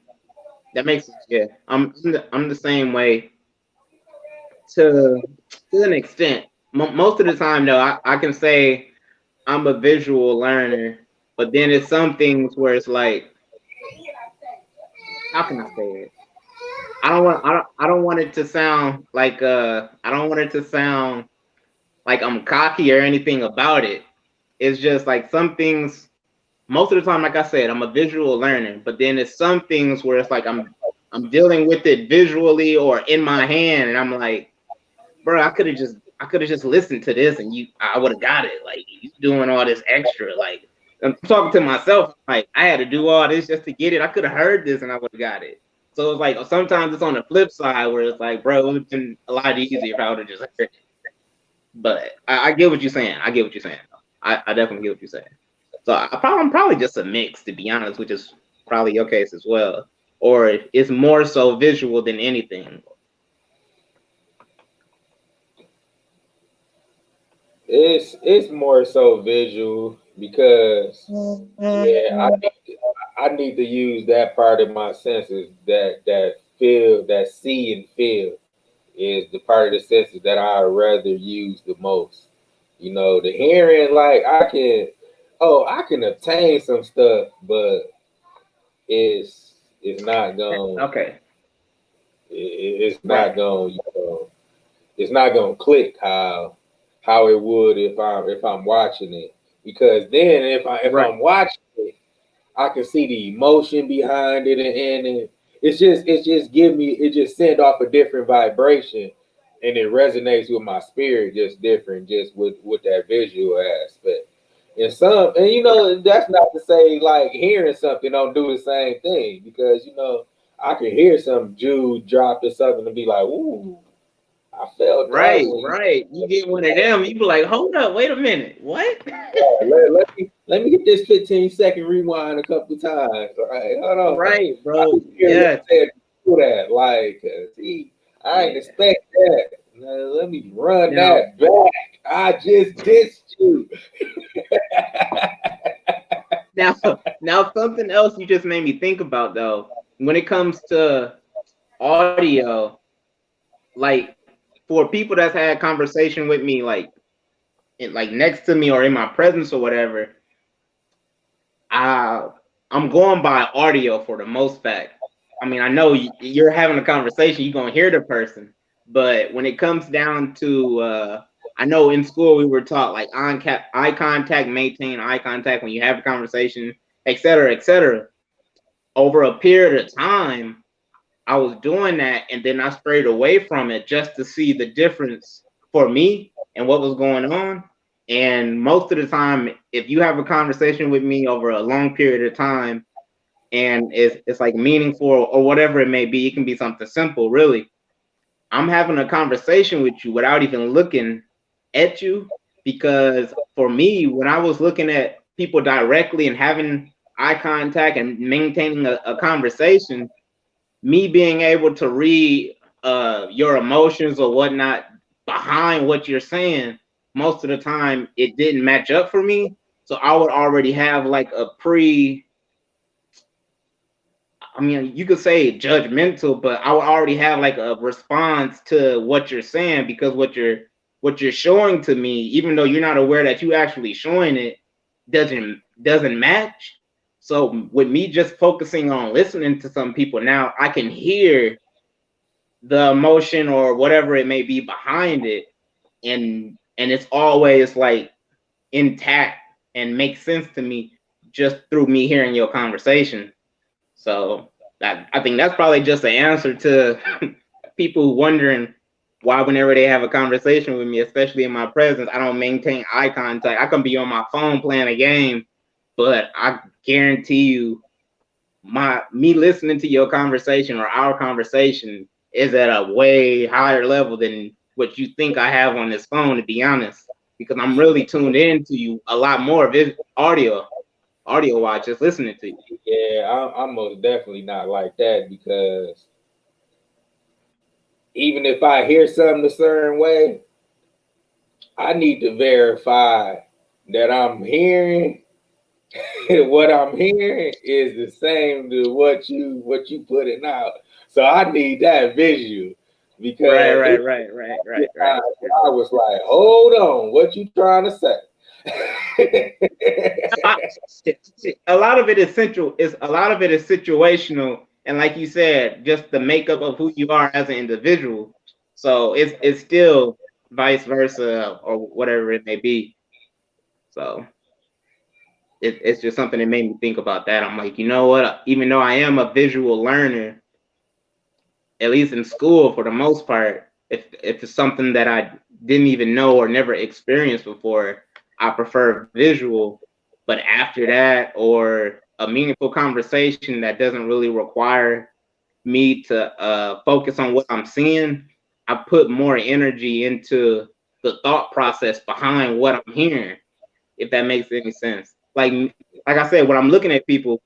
That makes sense. Yeah. I'm the same way to an extent. Most of the time, though, I can say I'm a visual learner, but then it's some things where it's like, how can I say it? I don't want it to sound like I don't want it to sound like I'm cocky or anything about it. It's just like some things. Most of the time, like I said, I'm a visual learner, but then it's some things where it's like I'm dealing with it visually or in my hand, and I'm like, bro, I could have just listened to this and I would have got it. Like you doing all this extra. Like I'm talking to myself, like I had to do all this just to get it. I could have heard this and I would have got it. So it's like sometimes it's on the flip side where it's like, bro, it would have been a lot easier if I would have just heard it. But I get what you're saying. I get what you're saying. I definitely get what you're saying. So I'm probably just a mix, to be honest, which is probably your case as well. Or it's more so visual than anything. It's more so visual because yeah, I need to use that part of my senses that see and feel is the part of the senses that I rather use the most. You know, the hearing, like I can obtain some stuff, but it's not going Okay. it's not Right. going it's not gonna click how it would if I'm watching it. Because then if Right. I'm watching it, I can see the emotion behind it, and it's just give me it just send off a different vibration, and it resonates with my spirit just different, just with that visual aspect. And you Right. know that's not to say like hearing something don't do the same thing because you know I can hear some Jude drop or something and be like, ooh, I felt that Right, one. right. You get one of them, you be like, hold up, wait a minute. What? Let me get this 15-second rewind a couple times. All right, hold on. Right, I bro. can hear you Yes. said do that. Like, see, I ain't Yeah. expect that. Now, let me run Now, that back. I just dissed you. now, now something else you just made me think about though. When it comes to audio, like for people that's had conversation with me like next to me or in my presence or whatever, I I'm going by audio for the most fact. I mean, I know you're having a conversation, you're gonna hear the person, but when it comes down to, I know in school we were taught like eye contact, maintain eye contact when you have a conversation, et cetera, et cetera. Over a period of time, I was doing that, and then I strayed away from it just to see the difference for me and what was going on. And most of the time, if you have a conversation with me over a long period of time, and it's like meaningful or whatever it may be, it can be something simple, really. I'm having a conversation with you without even looking at you, because for me, when I was looking at people directly and having eye contact and maintaining a conversation, me being able to read your emotions or whatnot behind what you're saying, most of the time it didn't match up for me. So I would already have like a I mean, you could say judgmental, but I would already have like a response to what you're saying, because what you're showing to me, even though you're not aware that you actually showing it, doesn't match. So with me just focusing on listening to some people now, I can hear the emotion or whatever it may be behind it, and it's always like intact and makes sense to me just through me hearing your conversation. So I think that's probably just an answer to people wondering why whenever they have a conversation with me, especially in my presence, I don't maintain eye contact. I can be on my phone playing a game, but I guarantee you me listening to your conversation or our conversation is at a way higher level than what you think I have on this phone, to be honest, because I'm really tuned into you a lot more audio wise, just listening to you. Yeah, I'm most definitely not like that because even if I hear something a certain way, I need to verify that I'm hearing what I'm hearing is the same to what you putting out. So I need that visual Right, because right, it right, right, right, right. I was like, hold on, what you trying to say? I, a lot of it is a lot of it is situational, and like you said, just the makeup of who you are as an individual. So it's still vice versa or whatever it may be. So it's just something that made me think about that. I'm like, you know what? Even though I am a visual learner, at least in school for the most part, if it's something that I didn't even know or never experienced before, I prefer visual. But after that, or a meaningful conversation that doesn't really require me to focus on what I'm seeing, I put more energy into the thought process behind what I'm hearing, if that makes any sense. Like I said, when I'm looking at people,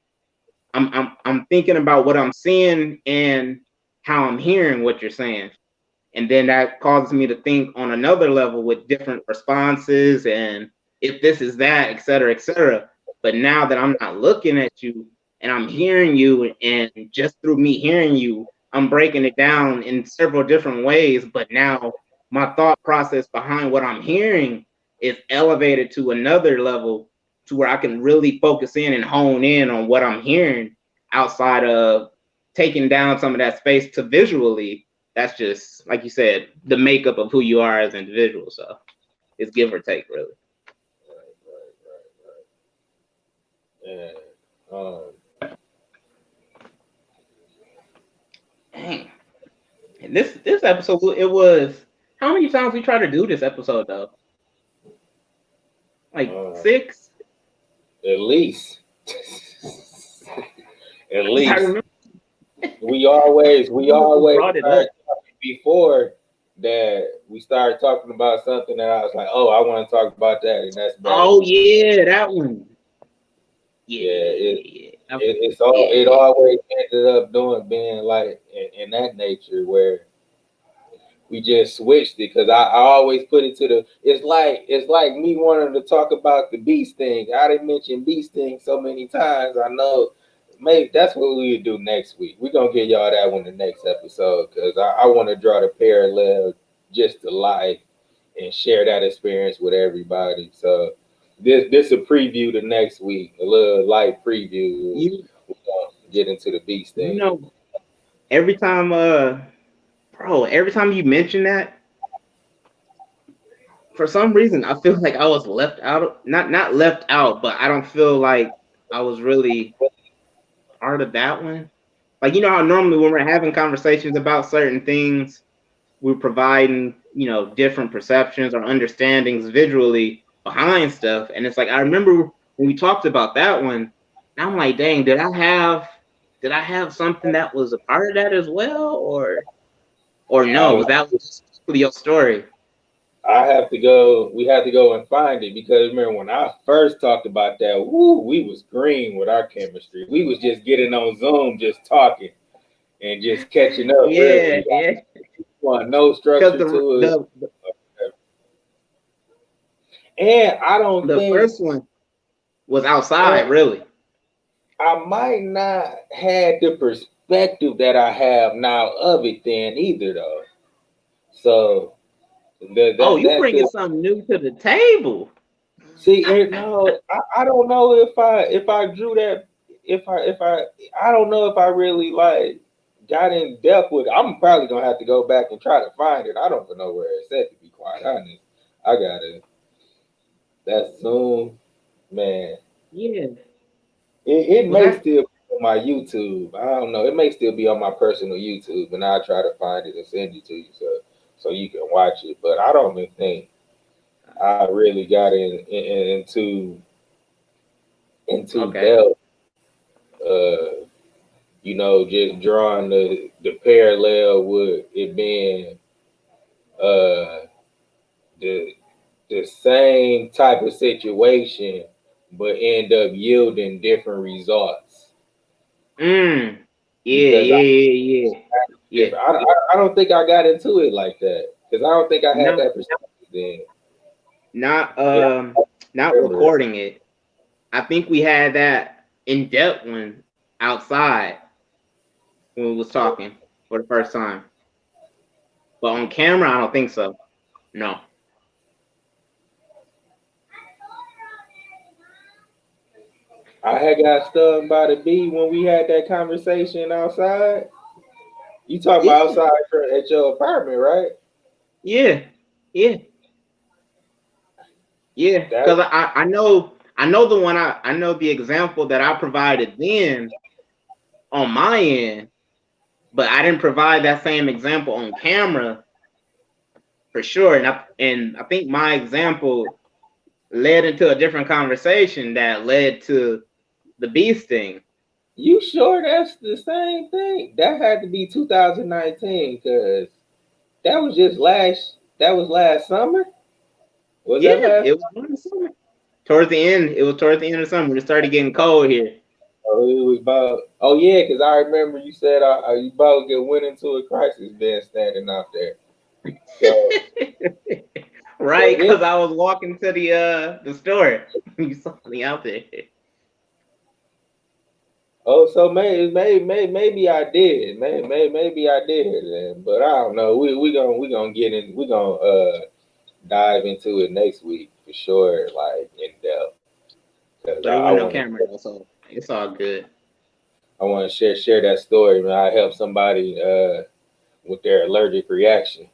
I'm thinking about what I'm seeing and how I'm hearing what you're saying. And then that causes me to think on another level with different responses and if this is that, et cetera, et cetera. But now that I'm not looking at you and I'm hearing you, and just through me hearing you, I'm breaking it down in several different ways. But now my thought process behind what I'm hearing is elevated to another level to where I can really focus in and hone in on what I'm hearing outside of taking down some of that space to visually. That's just, like you said, the makeup of who you are as an individual. So it's give or take, really. Yeah. Um, Dang. And this episode, it was, how many times we tried to do this episode though? Like uh, 6? at least, at I least remember, we who always brought it started up. talking before that. We started talking about something that I was like, oh, I want to talk about that, and that's better. Oh yeah, that one. Yeah, Yeah, yeah, yeah, yeah. Yeah, it yeah. always ended up being like in that nature where we just switched it because I always put it to the it's like me wanting to talk about the bee sting. I didn't mention bee sting so many times. I know maybe that's what we would do next week. We're gonna get y'all that one the next episode because I want to draw the parallel just to life and share that experience with everybody. So this a preview to next week, a little light preview. You We're gonna get into the bee you sting. know, every time bro, every time you mention that, for some reason I feel like I was left out of, not left out, but I don't feel like I was really part of that one. Like, you know how normally when we're having conversations about certain things, we're providing, different perceptions or understandings visually behind stuff. And it's like, I remember when we talked about that one, and I'm like, dang, did I have something that was a part of that as well? Or no, Um, was that just your story? I have to go. We had to go and find it because remember when I first talked about that, woo, we was green with our chemistry. We was just getting on Zoom, just talking and just catching up. Yeah, Really, yeah. want no Because structure the to it. the And I don't the think, first one was and outside, really. I might not had the perspective that I have now of it then either though. So that Oh, that you that bringing could something new to the table. see. No, I don't know if I drew that. I don't know if I really like got in depth with it. I'm probably gonna have to go back and try to find it. I don't even know where it's at to be quite honest. I gotta that Zoom man. Yeah. It Was may that still be on my YouTube. I don't know. It may still be on my personal YouTube, and I'll try to find it and send it to you so you can watch it. But I don't even think I really got into okay? depth. Just drawing the parallel with it being uh the the same type of situation but end up yielding different results. Mm. Yeah, Because yeah, yeah, yeah. if Yeah. I don't think I got into it like that because I don't think I had Not that perspective then. not Yeah, I not remember it. recording it. I think we had that in depth one outside when we was talking for the first time. But on camera, I don't think so. No. I had got stung by the bee when we had that conversation outside. You talking Yeah, about outside at your apartment, right? yeah, yeah, yeah. That Cause I know the one I know the example that I provided then on my end, but I didn't provide that same example on camera for sure. And I think my example led into a different conversation that led to the beast thing. you sure that's the same thing? That had to be 2019 because that was just last. That was last summer. Was that Yeah, last? it was during the summer. Towards the end, it was towards the end of summer when it started getting cold here. Oh, it was about. Oh yeah, because I remember you said you about to get went into a crisis then standing out there. So, so Right, yeah. because I was walking to the store. You saw me out there. Oh, so maybe I did. Maybe I did. Then. But I don't know. We gonna get in. We gonna dive into it next week for sure, like in depth. Because But it I wasn't no want camera to. though, so it's all good. I want to share that story, man. I help somebody with their allergic reaction.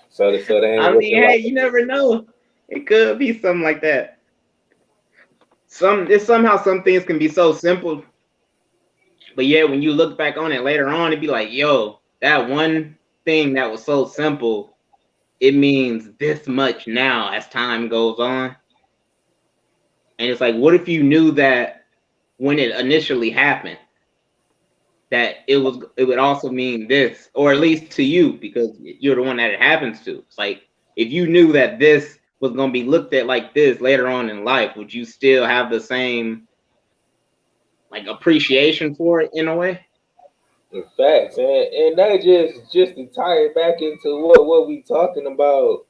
So they ain't I mean, looking like hey, you never know. It could be something like that. Somehow some things can be so simple, but yeah, when you look back on it later on, it'd be like, yo, that one thing that was so simple, it means this much now as time goes on. And it's like, what if you knew that when it initially happened, that it would also mean this, or at least to you, because you're the one that it happens to. It's like if you knew that this was gonna be looked at like this later on in life, would you still have the same like appreciation for it in a way? the facts, and that just to tie it back into what we talking about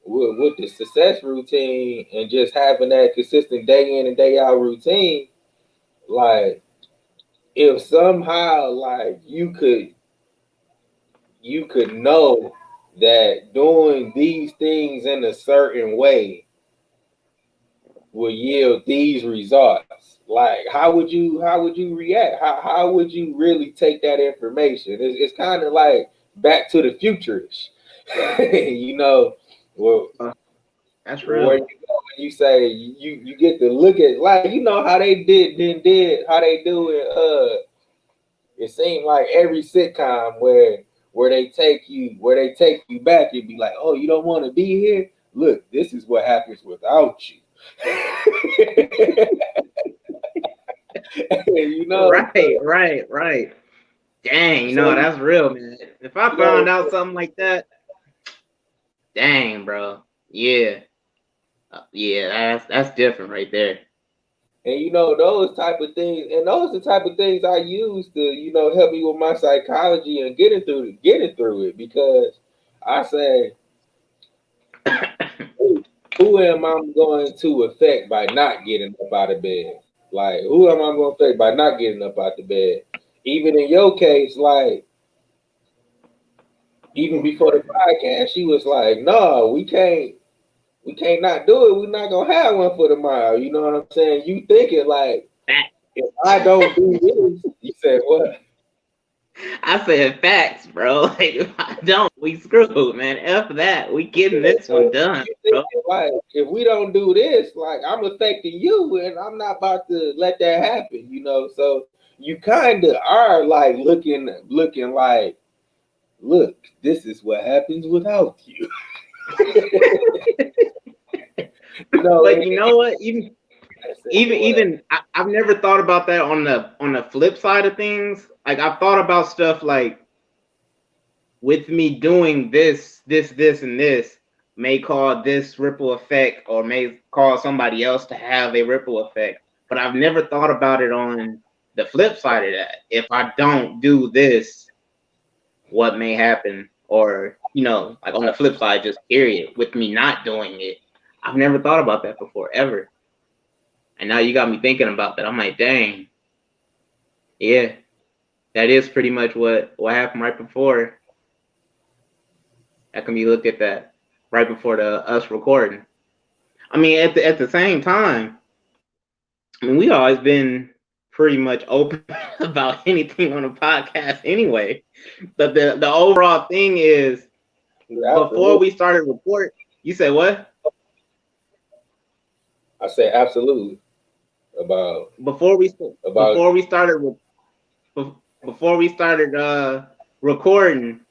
with the success routine and just having that consistent day in and day out routine. Like if somehow like you could know that doing these things in a certain way will yield these results. Like how would you react? How would you really take that information? It's kind of like Back to the Futurish, you know, where, Uh, that's where real. you go and you say you get to look at like you know how they did how they do it. It seemed like every sitcom where they take you back and be like, oh, you don't want to be here. Look, this is what happens without you. you know, Right, right, right. Dang, so no, that's real, man. If I you know, found out something like that, dang, bro. Yeah, yeah, that's different right there. and those type of things, and those are the type of things I use to help me with my psychology and getting through it because I say, who am I going to affect by not getting up out of bed? Like, who am I going to affect by not getting up out the bed? Even in your case, like, even before the podcast, she was like, "No, we can't not do it. We're not gonna have one for tomorrow." You know what I'm saying? You thinking like, if I don't do this, you said what? I said facts, bro. Like if I don't, we screwed, man. F that. We getting Yeah, this one so done, you bro. thinking like, if we don't do this, like I'm affecting you, and I'm not about to let that happen. So you kind of are like looking like, look, this is what happens without you. But And you know what? Even I said, even what? even I've never thought about that on the flip side of things. Like I've thought about stuff like with me doing this, and this may cause this ripple effect or may cause somebody else to have a ripple effect. But I've never thought about it on the flip side of that. If I don't do this, what may happen? Or, like on the flip side, just period, with me not doing it. I've never thought about that before, ever. And now you got me thinking about that. I'm like, dang, yeah, that is pretty much what happened right before. That can be looked at that right before us recording. I mean, at the same time, I mean, we always been pretty much open about anything on the podcast anyway. But the overall thing is, before Absolutely. we started recording, you said what? I say absolutely about Before we about before we started before we started recording,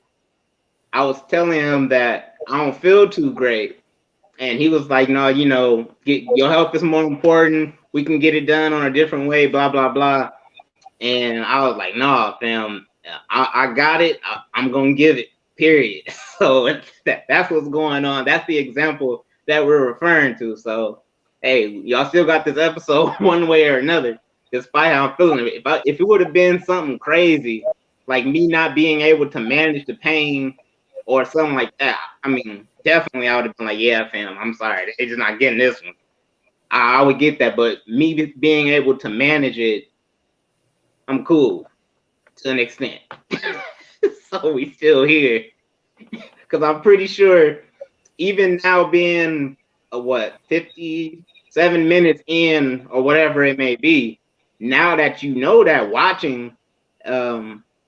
I was telling him that I don't feel too great. And he was like, no, your health is more important. We can get it done on a different way, blah, blah, blah. And I was like, nah, fam, I got it. I'm going to give it, period. So that's what's going on. That's the example that we're referring to. So, hey, y'all still got this episode one way or another, despite how I'm feeling. If it would have been something crazy, like me not being able to manage the pain or something like that, I mean, definitely I would have been like, yeah, fam, I'm sorry. They're just not getting this one. I would get that. But me being able to manage it, I'm cool to an extent. So we still here. Because I'm pretty sure, even now being, 57 minutes in or whatever it may be, now that you know that watching,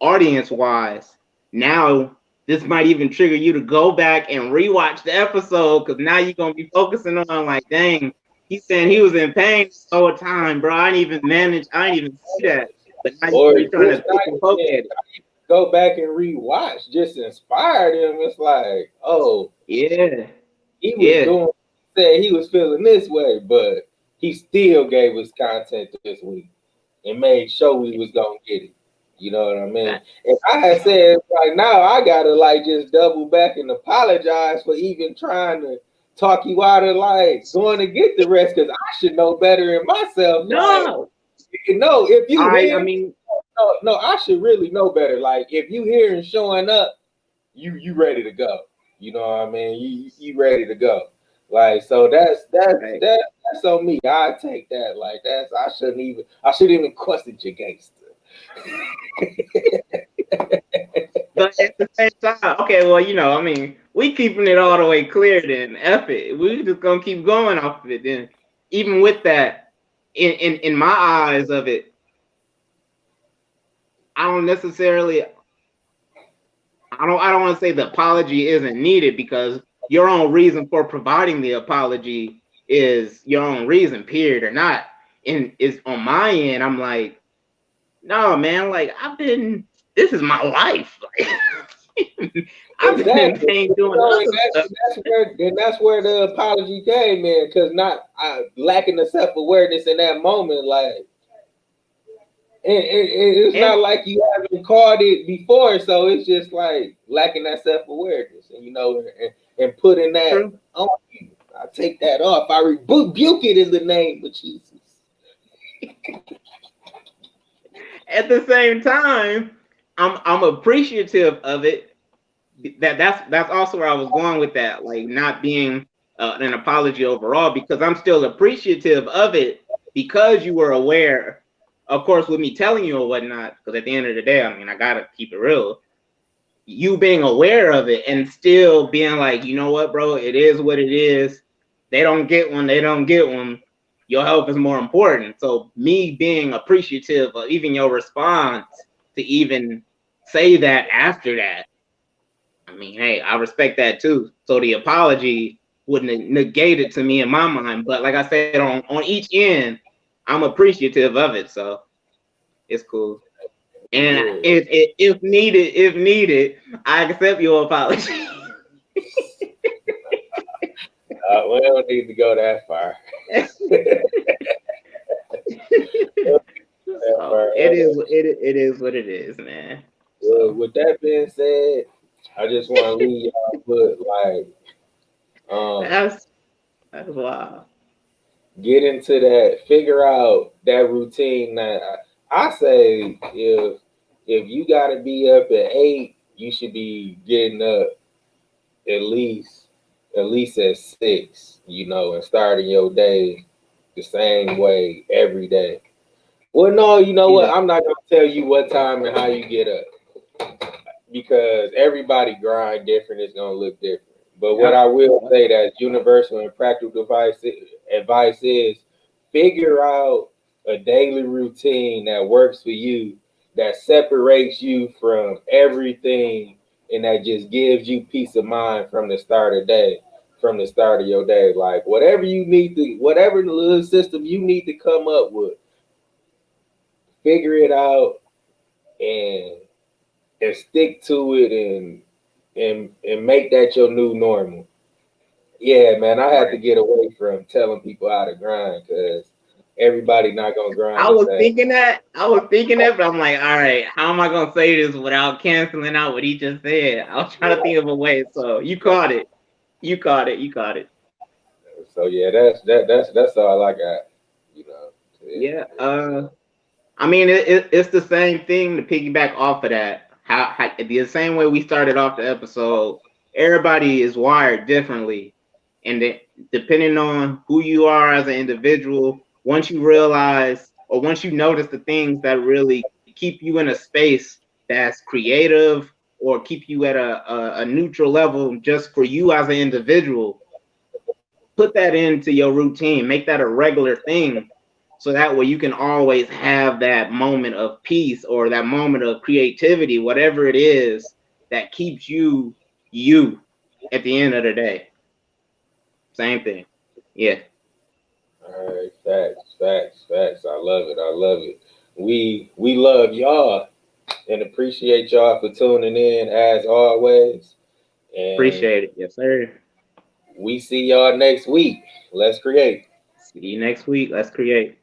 audience wise, now this might even trigger you to go back and rewatch the episode, because now you're going to be focusing on, like, dang, he's saying he was in pain this whole time, bro. I didn't even see that. But now or you're trying to just pick not and poke even at it. go back and rewatch. Just inspired him. It's like, oh, Yeah, he was yeah. doing, said he was feeling this way, but he still gave us content this week and made sure we was gonna get it. You know what I mean? That, If I had said right now, I gotta like just double back and apologize for even trying to talk you out of like going to get the rest, because I should know better in myself. Like, no, if you I hear, mean, no, I should really know better. Like, if you hear and showing up, you ready to go. You know what I mean? You ready to go. Like, so hey, that's on me. I take that. Like, I shouldn't even question your gangster. but at the same time, okay, well, I mean, we keeping it all the way clear. Then F it, we just gonna keep going off of it. Then, even with that, in my eyes of it, I don't necessarily, I don't want to say the apology isn't needed, because your own reason for providing the apology is your own reason, period or not. And is on my end, I'm like, no, man, like this is my life. Like, I've been in Exactly. pain You doing know, other stuff. that's where the apology came in, because not lacking the self awareness in that moment. Like, it's And not like you haven't caught it before, so it's just like lacking that self awareness, and and putting that true. on you. I take that off. I rebuke it in the name of Jesus. At the same time, I'm appreciative of it. That's also where I was going with that, like not being an apology overall, because I'm still appreciative of it, because you were aware, of course, with me telling you or whatnot. Because at the end of the day, I mean, I gotta keep it real. You being aware of it and still being like, you know what, bro, it is what it is. They don't get one. They don't get one. Your health is more important. So me being appreciative of even your response to even say that after that, I mean, hey, I respect that too. So the apology wouldn't negate it to me in my mind. But like I said, on each end, I'm appreciative of it. So it's cool. And Yeah. if needed, I accept your apology. We don't need to go that far. That So far. it is what it is, man. Well, So with that being said, I just want to leave y'all with like, um, That's wow. get into that, figure out that routine. That I say, if you got to be up at 8, you should be getting up at least at 6. You know, and starting your day the same way every day. Well, no, you know what? Yeah. I'm not gonna tell you what time and how you get up because everybody grind different. It's gonna look different. But what I Yep. will Yep. say that universal and practical advice is figure out a daily routine that works for you, that separates you from everything, and that just gives you peace of mind from the start of day, from the start of your day. Like whatever you need to, whatever little system you need to come up with, figure it out and stick to it and make that your new normal. Yeah, man, I had to Right. get away from telling people how to grind because everybody not gonna grind I the was same. thinking that. I was thinking that, but I'm like, all right, how am I gonna say this without canceling out what he just said? I was trying to think of a way. So you caught it. You caught it. You caught it. So yeah, that's all I got. You know. Yeah. I mean, it's the same thing to piggyback off of that. How the same way we started off the episode. Everybody is wired differently, and depending on who you are as an individual, once you realize or once you notice the things that really keep you in a space that's creative or keep you at a neutral level just for you as an individual, put that into your routine, make that a regular thing. So that way you can always have that moment of peace or that moment of creativity, whatever it is that keeps you you at the end of the day. Same thing. Yeah. All right, facts. I love it. I love it. We love y'all and appreciate y'all for tuning in as always. And Appreciate it. Yes, sir. we see y'all next week. Let's create. See you next week. Let's create.